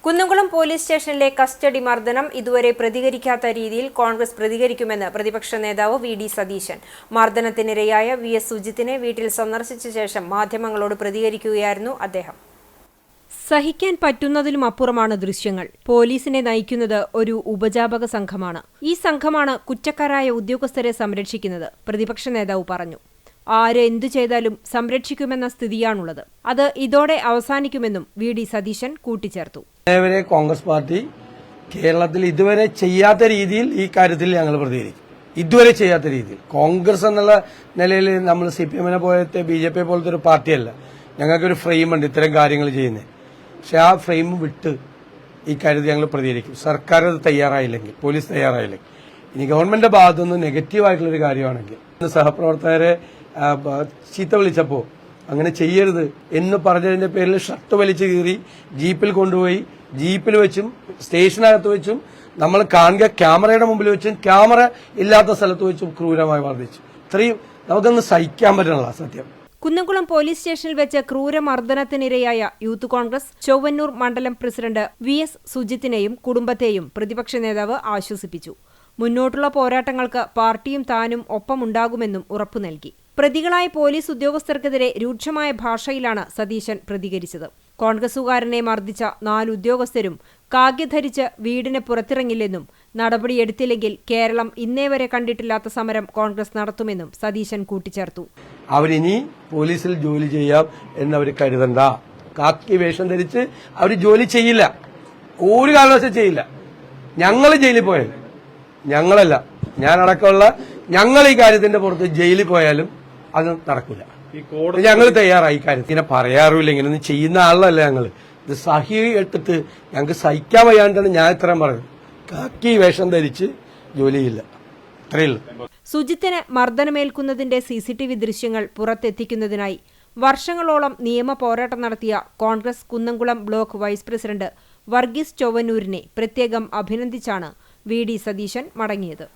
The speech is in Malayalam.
കുന്നംകുളം പോലീസ് സ്റ്റേഷനിലെ കസ്റ്റഡി മർദ്ദനം ഇതുവരെ പ്രതികരിക്കാത്ത രീതിയിൽ കോൺഗ്രസ് പ്രതികരിക്കുമെന്ന് പ്രതിപക്ഷ നേതാവ് വി.ഡി. സതീശൻ. മർദ്ദനത്തിനിരയായ വി.എസ്. സുജിത്തിനെ വീട്ടിൽ സന്ദർശിച്ച ശേഷം മാധ്യമങ്ങളോട് പ്രതികരിക്കുകയായിരുന്നു അദ്ദേഹം. സഹിക്കാൻ പറ്റുന്നതിലും അപ്പുറമാണ് ദൃശ്യങ്ങൾ. പോലീസിനെ നയിക്കുന്നത് ഒരു ഉപജാപക സംഘമാണ്. ഈ സംഘമാണ് കുറ്റക്കാരായ ഉദ്യോഗസ്ഥരെ സംരക്ഷിക്കുന്നത്, പ്രതിപക്ഷ നേതാവ് പറഞ്ഞു. ആര് എന്തു ചെയ്താലും സംരക്ഷിക്കുമെന്ന സ്ഥിതിയാണുള്ളത്. അത് ഇതോടെ അവസാനിക്കുമെന്നും വി.ഡി. സതീശൻ കൂട്ടിച്ചേർത്തു. കോൺഗ്രസ് പാർട്ടി കേരളത്തിൽ ഇതുവരെ ചെയ്യാത്ത രീതിയിൽ ഈ കാര്യത്തിൽ ഞങ്ങൾ പ്രതികരിക്കും. ഇതുവരെ ചെയ്യാത്ത രീതിയിൽ കോൺഗ്രസ് എന്നുള്ള നിലയിൽ നമ്മൾ CPM പോലത്തെ BJP പോലത്തെ ഒരു പാർട്ടിയല്ല. ഞങ്ങൾക്കൊരു ഫ്രെയിമുണ്ട് ഇത്തരം കാര്യങ്ങൾ ചെയ്യുന്നത്. പക്ഷെ ആ ഫ്രെയിം വിട്ട് ഈ കാര്യത്തിൽ ഞങ്ങൾ പ്രതികരിക്കും. സർക്കാർ അത് തയ്യാറായില്ലെങ്കിൽ, പോലീസ് തയ്യാറായില്ലെങ്കിൽ. ഇനി ഗവൺമെന്റിന്റെ ഭാഗത്തുനിന്ന് നെഗറ്റീവായിട്ടുള്ളൊരു കാര്യമാണെങ്കിൽ സഹപ്രവർത്തകരെ ചീത്ത വിളിച്ചപ്പോൾ അങ്ങനെ ചെയ്യരുത് എന്ന് പറഞ്ഞതിന്റെ പേരിൽ ഷർട്ട് വലിച്ചു കീറി ജീപ്പിൽ കൊണ്ടുപോയി, ജീപ്പിൽ വെച്ചും സ്റ്റേഷനകത്ത് വെച്ചും നമ്മൾ കാണുക ക്യാമറയുടെ മുമ്പിൽ വെച്ചും ക്യാമറ ഇല്ലാത്ത സ്ഥലത്ത് വെച്ചും ക്രൂരമായി വർദ്ധിച്ചു. ഇത്രയും നമുക്കൊന്ന് സഹിക്കാൻ പറ്റണല്ല സത്യം. കുന്നംകുളം പോലീസ് സ്റ്റേഷനിൽ വെച്ച് ക്രൂരമർദ്ദനത്തിനിരയായ യൂത്ത് കോൺഗ്രസ് ചൊവ്വന്നൂർ മണ്ഡലം പ്രസിഡന്റ് വി.എസ്. സുജിത്തിനെയും കുടുംബത്തെയും പ്രതിപക്ഷ നേതാവ് ആശ്വസിപ്പിച്ചു. മുന്നോട്ടുള്ള പോരാട്ടങ്ങൾക്ക് പാർട്ടിയും താനും ഒപ്പമുണ്ടാകുമെന്നും ഉറപ്പു നൽകി. പ്രതികളായ പോലീസ് ഉദ്യോഗസ്ഥർക്കെതിരെ രൂക്ഷമായ ഭാഷയിലാണ് സതീശൻ പ്രതികരിച്ചത്. കോൺഗ്രസുകാരനെ മർദ്ദിച്ച 4 ഉദ്യോഗസ്ഥരും കാഗ്യ ധരിച്ച് വീടിന് പുറത്തിറങ്ങില്ലെന്നും നടപടിയെടുത്തില്ലെങ്കിൽ കേരളം ഇന്നേവരെ കണ്ടിട്ടില്ലാത്ത സമരം കോൺഗ്രസ് നടത്തുമെന്നും സതീശൻ കൂട്ടിച്ചേർത്തു. അവരിനി പോലീസിൽ ജോലി ചെയ്യാം എന്നവർ കരുതണ്ട. കാക്കി വേഷം ധരിച്ച് അവർ ജോലി ചെയ്യില്ല, ഒരു കാരണവശാലും ചെയ്യില്ല. ഞങ്ങൾ ജയിലിൽ പോയാലും, ഞങ്ങളല്ല ഞാനടക്കമുള്ള ഞങ്ങൾ ഈ കാര്യത്തിന്റെ പുറത്ത് ജയിലിൽ പോയാലും അത് നടക്കില്ല. ഞങ്ങൾ തയ്യാറായി കാര്യത്തിനെ പറയാറുമില്ല. ഇങ്ങനൊന്നും ചെയ്യുന്ന ആളല്ല ഞങ്ങൾ. ഇത് സഹി എടുത്തിട്ട് ഞങ്ങൾക്ക് സഹിക്കാൻ വയ്യാണ്ടാണ് ഞാൻ ഇത്രയും പറഞ്ഞത്. കാക്കി വേഷം ധരിച്ച് ജോലി ചെയ്യില്ല, അത്രയുള്ളൂ. സുജിത്തിന് മർദ്ദനമേൽക്കുന്നതിന്റെ CCTV ദൃശ്യങ്ങൾ പുറത്തെത്തിക്കുന്നതിനായി വർഷങ്ങളോളം നിയമ പോരാട്ടം നടത്തിയ Congress Kunnamkulam block vice president Varghese ചൊവ്വന്നൂരിനെ പ്രത്യേകം അഭിനന്ദിച്ചാണ് വി.ഡി. സതീശൻ മടങ്ങിയത്.